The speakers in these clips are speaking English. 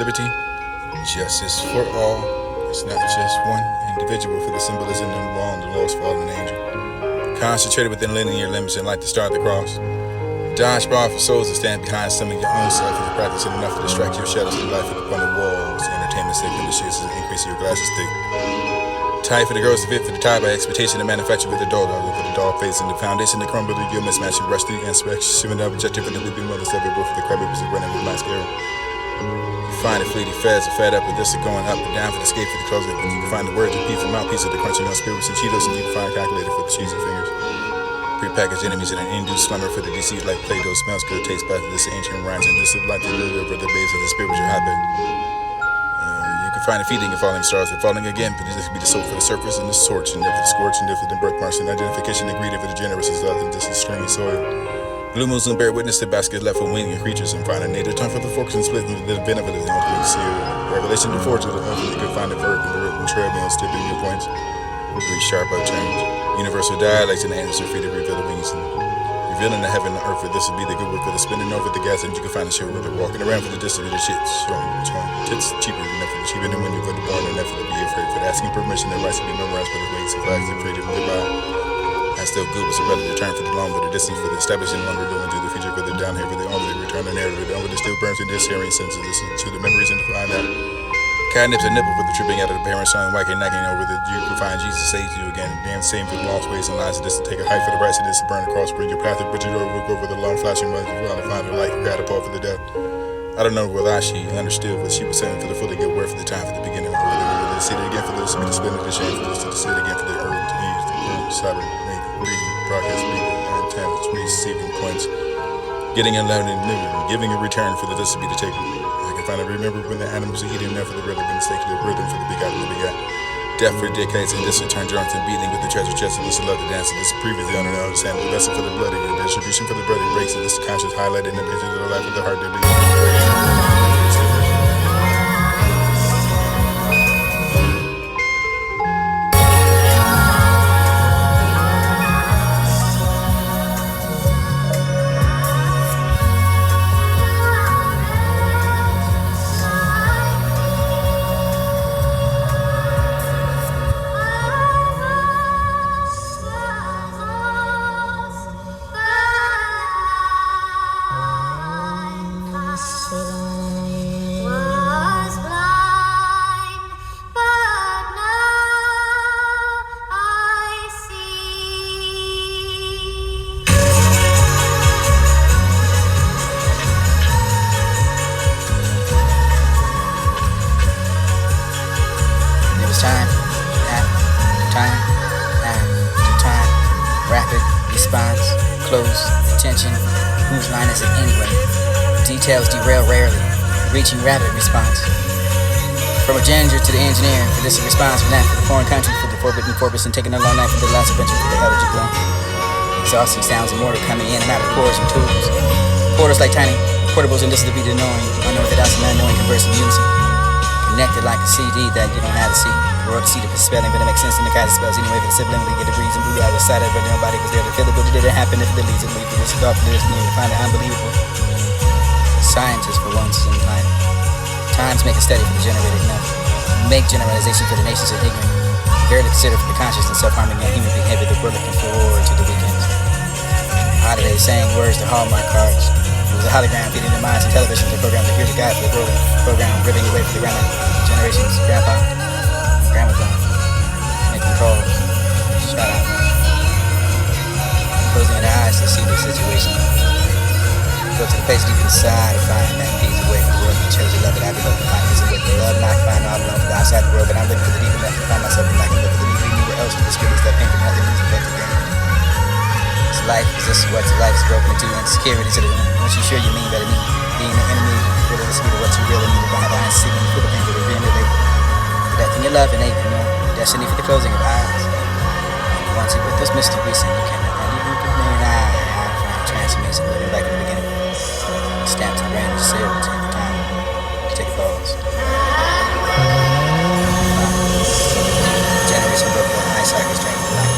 liberty, justice for all. It's not just one individual for the symbolism of the law and the lost fallen angel. Concentrated within linear limits and like the star of the cross. Dodge broad for souls that stand behind some of your own self if you're practicing enough to distract your shadows from life upon the walls. Entertainment sake initiates an increase in your glasses thick. Tight for the girls to fit for the tie by expectation to manufacture with the doll for the doll face and the foundation to crumble to your mismatching rusty inspection. Shivering the objective and the looping mothers of it, both for the crybabies are running with mascara. You find the fleety feds are fed up with this are going up and down for the skate for the closet. But you can find the word to beef and mouthpiece of the crunching on spirits and Cheetos, and you can find a calculator for the cheesy fingers. Prepackaged enemies and an induced slumber for the deceased like Play-Doh smells good, tastes bad to this ancient rhymes and this of life to live over the base of the spiritual habit. You can find a feeding of falling stars and falling again, but this could be the soul for the surface and the torch and for the scorch and for the birthmarks and identification and greed for the generous as well, and this is stringy soil. Blue moons and bear witness to baskets left for winged creatures and find a native tongue for the forks and split and the benefit of the ultimate seal. Revelation to forge of the ultimate could find the verb and the written treadmills tipping your points. Three sharp upturns. Universal dialects and answers for the reveal of wings and revealing the heaven and earth for this will be the good work for the spinning over the gas and you can find the show where they're walking around for the distance of the shits. Showing tits cheaper than nothing, cheaper than when you put the born and nothing to be afraid for the asking permission and rights to be memorized for the weights and flags and freedom goodbye. And still good was a relative return for the long, but the distance for the establishing longer going to the future for the down here for the only return and narrative. The only still burns in this hearing sense of this to the memories and to find out. Catnips and nipple for the tripping out of the parents, showing whacking, knocking over the you can find Jesus saves you again. Damn same for the lost ways and lies of this to take a height for the rights of this to burn across, bring your path to bridge it over the long flashing runs you want to find a light, catapult for the death. I don't know whether she understood what she was saying for the fully good word for the time for the beginning, or whether to see it again for this, to spin it, the shame for this, to see it again for the earth, to ease, the burn, cyber, make, breathing, broadcast, breathing, antennas, receiving points, getting and learning, giving a return for the this to be the taker. I can finally remember when the animals are eating enough for the rhythm and stake the rhythm for the begotten and the begot. Death for decades and this return drunk and beating with the treasure chest and this love the dance and this previously under the understand the lesson for the bloody and the distribution for the bloody breaks and this conscious highlighting the pictures of the life of the heart that be. Rapid response, close attention. Whose line is it anyway? Details derail rarely, reaching rapid response. From a ginger to the engineer, for this a response from that for the foreign country, for the forbidden porpoise, and taking a long night for the last adventure for the elegy grown. Exhausting sounds immortal coming in and out of cores and tools. Portals like tiny portables, and this is the beat of knowing, unorthodox and unknowing converse in unison. Connected like a CD that you don't have to see. The world to see the spelling, but it makes sense in the kind of spells anyway. For the subliminally get the breeze and blue out of the side of it, but nobody was there to feel it, but it didn't happen if it leads it. Leave for this thought for this, and you find it unbelievable. Scientists for once in time. Times make it steady for the generated enough. Make generalization for the nations of ignorant. Barely consider for the conscious and self-harming and human behavior that we're looking forward to the weekends. Holidays saying words to Hallmark cards. It was a hologram feeding their minds and televisions and programs that here's a guide for the world. Program ripping away from the remnant generations, grandpa, grandma, making calls, shout out, closing their eyes to see the situation. Go to the place deep inside to find that peace away from the world. You chose to love it, I be hoping to find peace away from love, not find all alone from the outside the world, but I'm looking for the deep enough to find myself and I can look for the deep anywhere else with the scribbles that paint from nothing music but the game. It's life, is this what life is broken into? Insecurity to the what you sure you mean better me? Being an enemy, what is this what you really need behind the eyes, seeking for the pain that are being related. Death in your love and hate, you know, destiny for the closing of eyes. Once you put this mystery recent, you cannot even put me an eye. I find transformation living back in the beginning. Stamp to the brain of seal, take the time to take a pause. Generation broken on ice, I can strain the light.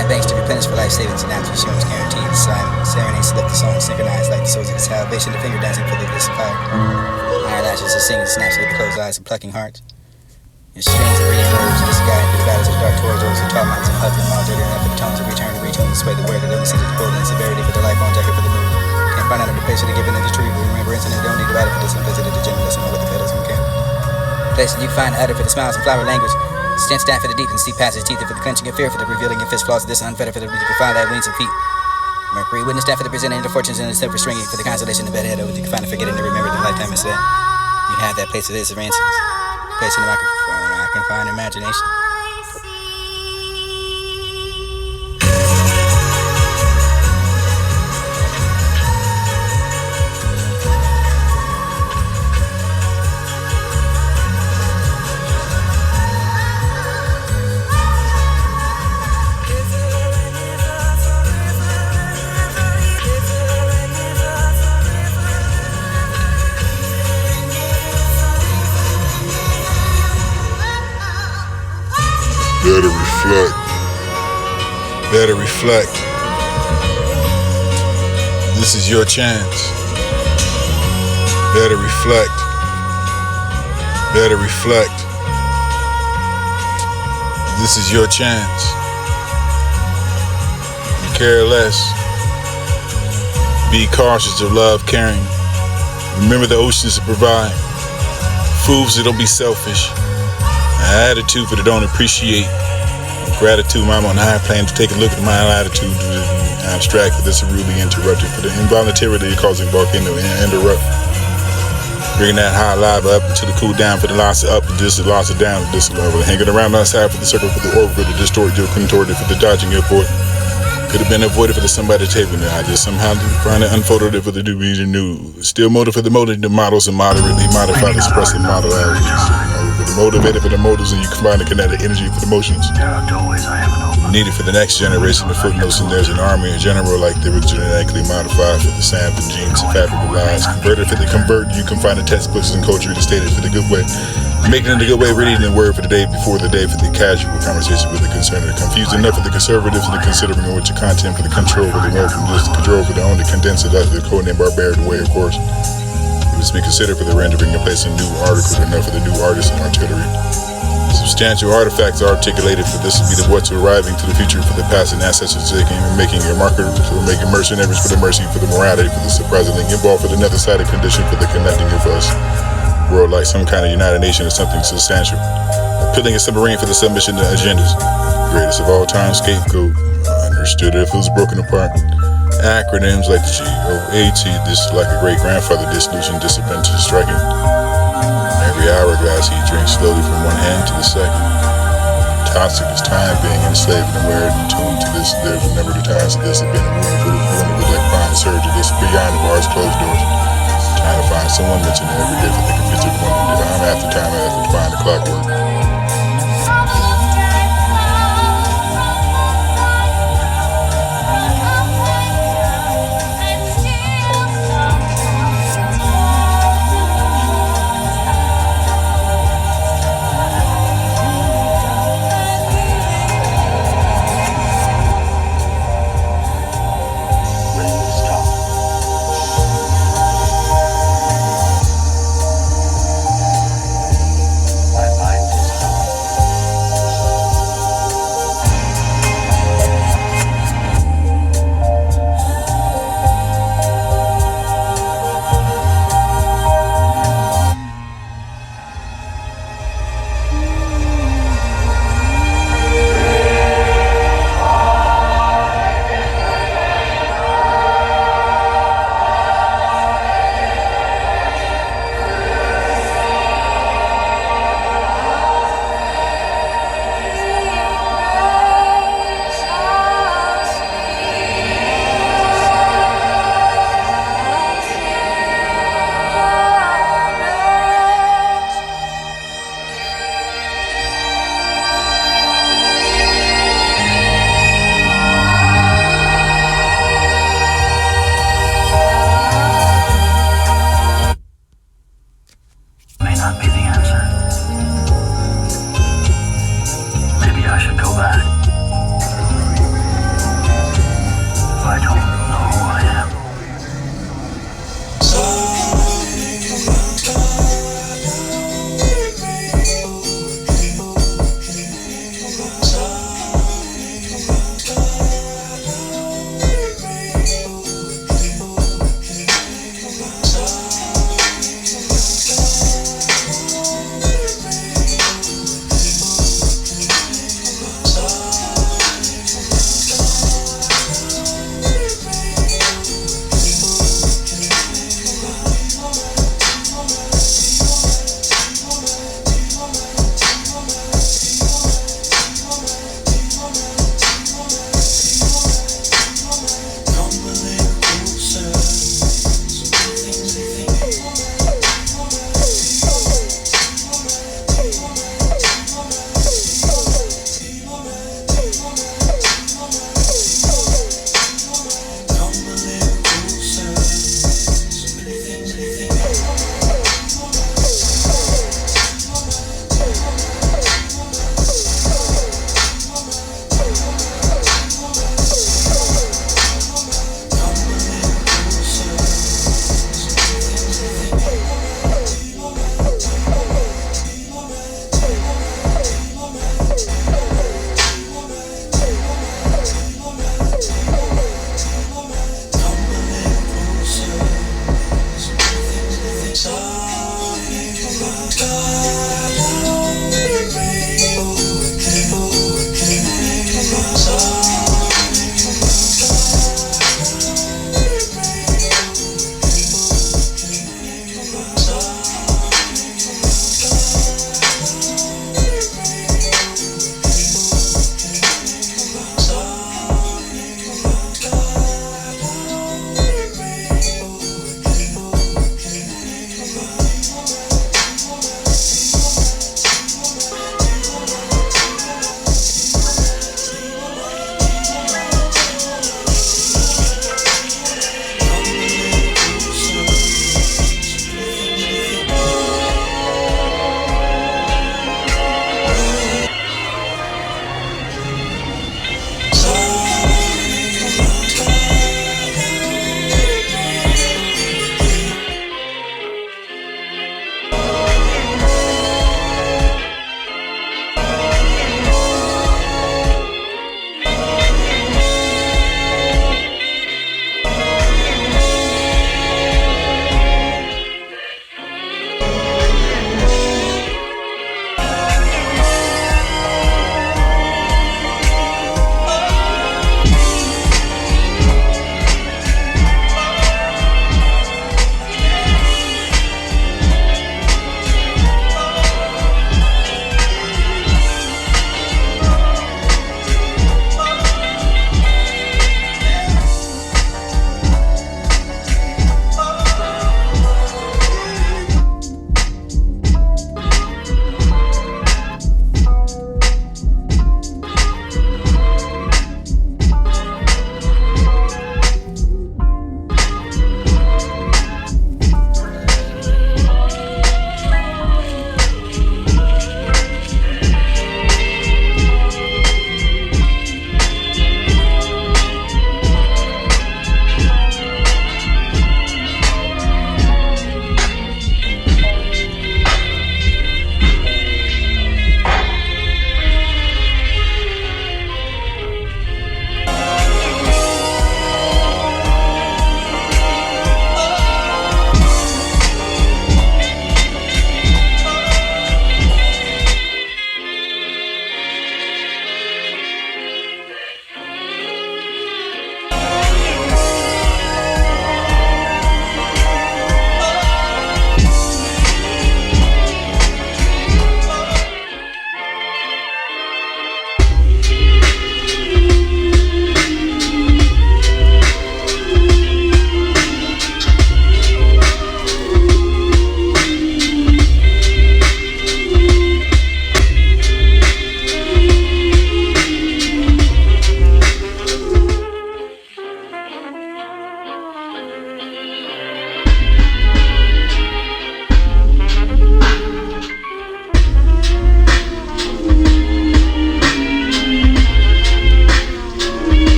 Giant banks to replenish for life savings and after insurance guaranteed. Serenades to lift the song synchronized like the souls of the salvation. The finger dancing for the disappeared. Iron lashes are singing snaps with closed eyes and plucking hearts. And strings of reading verbs disguised through the battles of dark corridors and tall mountains and huffing all dirty enough for the tones of return and retune. Display the word of illness and the and severity for the life on jacket for the mood. Can't find out the place for the giving and the tree. Remembrance and don't need to write it for this invisited agenda. Doesn't know what the pedals and care. Places you find utter for the smiles and flower language. Stand stand for the deep and steep passage, teeth for the clenching of fear, for the revealing of fist flaws, this unfettered for the you can find that wings and feet. Mercury, witness that for the presenting of the fortunes and the silver stringing, for the consolation of bedhead over you can find the forgetting to remember the lifetime is set. You have that place of this ransoms. Place in the microphone, I can find imagination. Better reflect. Better reflect. This is your chance. Better reflect. Better reflect. This is your chance. Care less. Be cautious of love, caring. Remember the oceans to provide. Fools that don't be selfish. An attitude for the don't appreciate. Gratitude, I'm on a high plane to take a look at my attitude. Abstract for this rudely interrupted. For the involuntarily causing volcano interrupt. Bringing that high lava up into the cool down for the loss of up, this is loss of down, this level. Hanging around outside for the circle for the orbit, for the distorted, contorted for the dodging airport. Could have been avoided for the somebody table. I just somehow find it unfolded it for the new new. Still motive for the motive, the models and moderately modified expressive model averages. For the motivated for the motives, and you combine the kinetic energy for the motions. Needed for the next generation of footnotes, and there's an army in general like they were genetically modified for the sample genes and fabric of lies. Converted for the convert, you can find the textbooks and culture to state it for the good way. Making it a good way, reading the word for the day before the day for the casual conversation with the concerned. Confused enough for the conservatives and the considering of which content for the control for the world from just the control for the only condensed it the codename barbaric way, of course. It was to be considered for the rendering and placing new articles enough for the new artists and artillery. Substantial artifacts are articulated for this to be the what's arriving to the future for the past and ancestors taking and making your marketers for making mercenaries for the mercy for the morality for the surprisingly involved for the nether sided condition for the connecting of us world like some kind of united nation or something substantial. Appealing a submarine for the submission to agendas. Greatest of all time scapegoat. Understood if it was broken apart. Acronyms like the GOAT, this is like a great grandfather dissolution, discipline to striking. Every hourglass he drinks slowly from one end to the second. Toxic as time being enslaved and aware and tuned to this. There were never the times that this had been a room full of vulnerable like fine surge of this beyond the bars, closed doors. Trying to find someone mentioning every day for the confused woman. Time after to find the clockwork. My mind is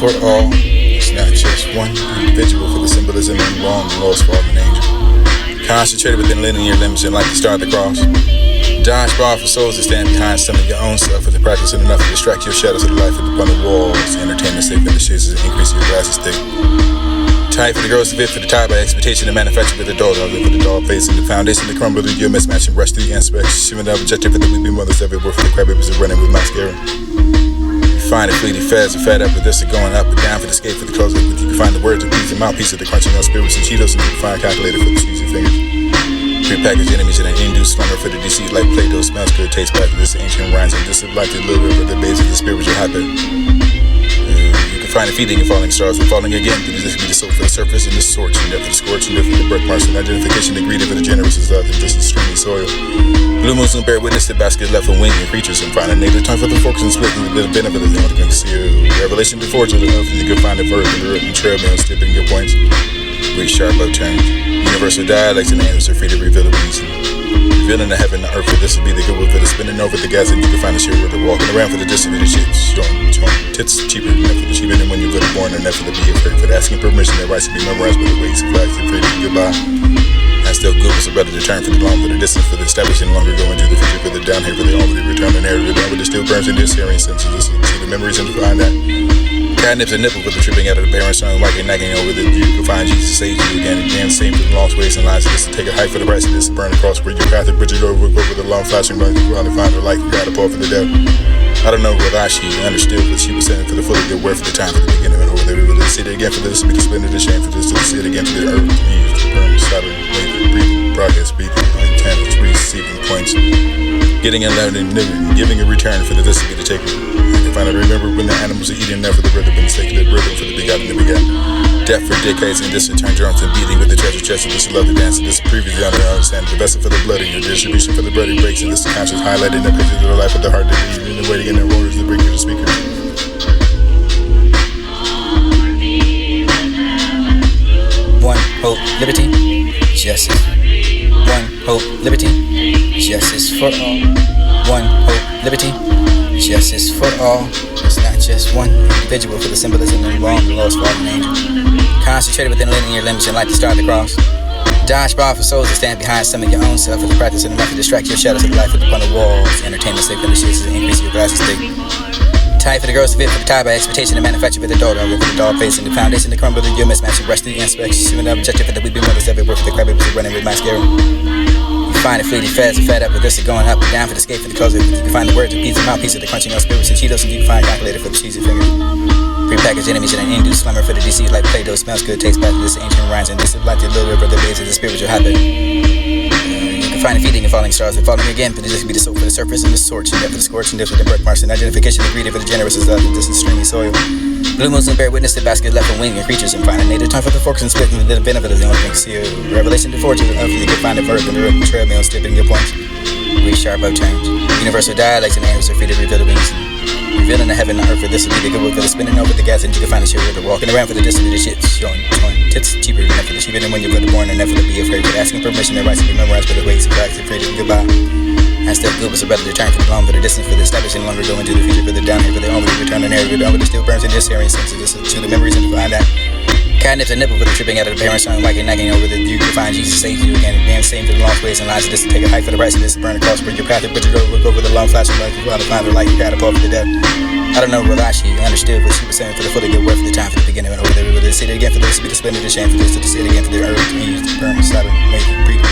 for all. It's not just one individual for the symbolism and wrong, the lost, fallen angel. Concentrated within linear limits and like the star of the cross. Dodge broad for souls that stand behind some of your own stuff with the practice enough to distract your shadows of the life upon the walls. Entertainment safe in the shades and increase your glasses thick. Tight for the girls to fit for the tie by expectation to manufacture with the dog. I live with the dog face and the foundation to crumble to your mismatch and rush through the aspects. Shivering the objective for the weeping mothers everywhere for the crybabies are running with mascara. You find the fleety fads are fed up with this are going up and down for the skate for the close up. You can find the words of peace and mouthpiece of the crunching on spirits and Cheetos and you can find a calculator for the cheesy fingers. Prepackaged enemies and an induced slumber for the deceit like Play-Doh smells good, taste back to this ancient rhymes and this is like the lure for the base of the spiritual habit. You can find a feeding and falling stars and falling again. This be the soul for the surface and the scorch and death for the scorch and death for the birthmarks and identification the greedy for the generous is love and this is streamy soil. Blue moons and bear witness the basket left for winged creatures and find a native time for the forks and split and the benefit of the only conceal. Revelation before to the earth and you can find the verse and the root and trail mills tipping your points. Reach sharp love turns. Universal dialects and answers are free to reveal the reason. Revealing the heaven and the earth for this will be the good will for the spinning over the gas and you can find the shit where they're walking around for the distributed shits. Showing tits cheaper than that for the cheaper than when you were born and that for the be afraid for the asking permission that rights to be memorized by the ways of flags and freedom. Goodbye. And still good was a brother to turn for the long for the distance for the establishing longer going to the future for the down here for the only return the narrative down with the still burns in this hearing senses. This will see the memories and to find that. Catnips and nipple for the tripping out of the barren sun, wagging, nagging over the you can find Jesus save you again and again, same for the lost ways and lies. This to take a height for the right, so this to burn across where your path and bridge it over the long flashing lights. You finally find her light, you got a paw for the devil. I don't know whether she understood what she was saying for the fully good word for the time for the beginning and over there. We will see it again for this, be the splendid the shame for this, to see it again for the earth, to use, to burn, solid, breathing, progress, breathing, intent, receiving points, getting and learning, giving a return for the this to be the taker. Finally remember when the animals are eating enough for the rhythm and sake the rhythm for the begotten and the begotten. Death for decades and this to turn drums and beating with the treasure chest and this love the dance and this previously under understand the vessel for the blood and your distribution for the bloody breaks and this the conscious highlighting the pictures of the life of the heart that lead in the way to get in the orders to bring you the speaker. One hope, liberty, justice. One hope, liberty, justice for all. One hope, liberty, justice for all. It's not just one individual for the symbolism and wrong, the lost, fallen angel. Concentrated within linear limits and like the star of the cross. Dodge broad for souls that stand behind some of your own self with the practice and enough to distract your shadows of life with upon the walls. Entertainment safe in the shits and increase your glasses thick. Tight for the girls to fit for the tie by expectation to manufacture with the dog. I live with the dog face and the foundation to crumble to your mismatch and rush through the inspection. Shooting the objective for the weeping mothers everywhere for the crybabies are running with mascara. Find the fleety fads are fed up with this are going up and down for the skate for the closer. You can find the words of peace and mouthpiece of the crunching on spirits and Cheetos and you can find a calculator for the cheesy fingers. Prepackaged enemies and an induced slumber for the DC like Play-Doh smells good, tastes back to this ancient rhymes and this is like the lure of the base of the spiritual habit. You can find a feeding and falling stars and falling again for this be the soul for the surface and the scorch and death for the scorch and death for the birthmarks and identification the greedy for the generous is love and this is streamy soil. Blue moons and bear witness the basket left for winged creatures and find a native time for the forks and split and the benefit of the only conceal. Revelation before to the earth you can find a verb and the root and trail mills tipping your points. Reach sharp love turns. Universal dialects and answers are free to reveal the reason. Revealing the heaven and earth for this will be the good will for the spinning over the gas and you can find the shit where they're walking around for the distance of the shits. Showing tits cheaper than that for the cheaper than when you're born and never to be afraid for asking permission and rights to be memorized for the ways of flags and freedom. Goodbye. And still good was a brother to turn for the long for the distance for the establishing longer going to the future for the down here for the only return the narrative down with the still burns in this hearing sense of this to the memories and to find that. Catnips and nipple for the tripping out of the parents son wagging, nagging over the you can find Jesus saves you again and again, same for the lost ways and lies of this to take a height for the rights of this to burn across bring your path and bridge it over the long flashing light you want to find the light you got a paw for the death. I don't know whether she understood what she was saying for the fully good word for the time for the beginning and over there we will see it again for this be the splendid the shame for this to see it again for the earth to use the burn, slaughter, make, breathe.